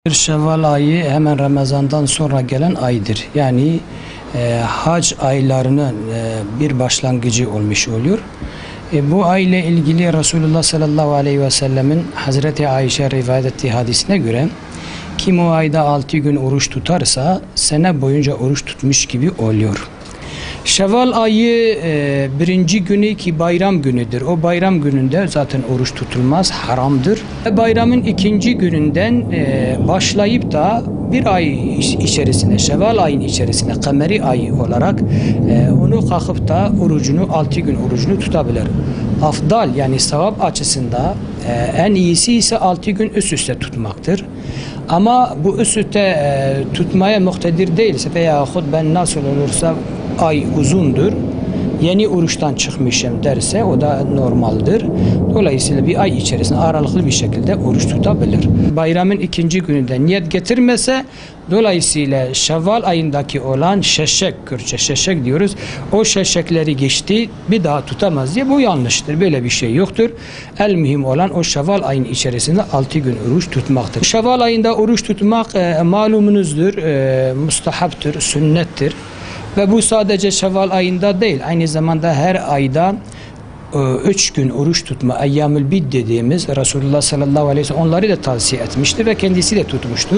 Şevval ayı hemen Ramazan'dan sonra gelen aydır. Yani hac aylarının bir başlangıcı olmuş oluyor. Bu ay ile ilgili Resulullah sallallahu aleyhi ve sellemin Hazreti Ayşe rivayet ettiği hadisine göre kim o ayda 6 gün oruç tutarsa sene boyunca oruç tutmuş gibi oluyor. Şevval ayı birinci günü ki bayram günüdür. O bayram gününde zaten oruç tutulmaz, haramdır. Bayramın ikinci gününden başlayıp da bir ay içerisinde, Şevval ayın içerisinde, kameri ay olarak onu kalkıp da orucunu, 6 gün orucunu tutabilir. Afdal yani sevap açısında en iyisi ise 6 gün üst üste tutmaktır. Ama bu üst üste tutmaya muktedir değilse veyahut ben nasıl olursa ay uzundur, yeni oruçtan çıkmışım derse o da normaldir. Dolayısıyla bir ay içerisinde aralıklı bir şekilde oruç tutabilir. Bayramın ikinci gününde niyet getirmese dolayısıyla Şevval ayındaki olan şeşek, Kürtçe şeşek diyoruz. O şeşekleri geçti bir daha tutamaz diye bu yanlıştır. Böyle bir şey yoktur. El mühim olan o Şevval ayın içerisinde 6 gün oruç tutmaktır. Şevval ayında oruç tutmak malumunuzdur, mustahaptır, sünnettir. Ve bu sadece Şevval ayında değil, aynı zamanda her ayda 3 gün oruç tutma, eyyamül bid dediğimiz Resulullah sallallahu aleyhi ve sellem onları da tavsiye etmiştir ve kendisi de tutmuştur.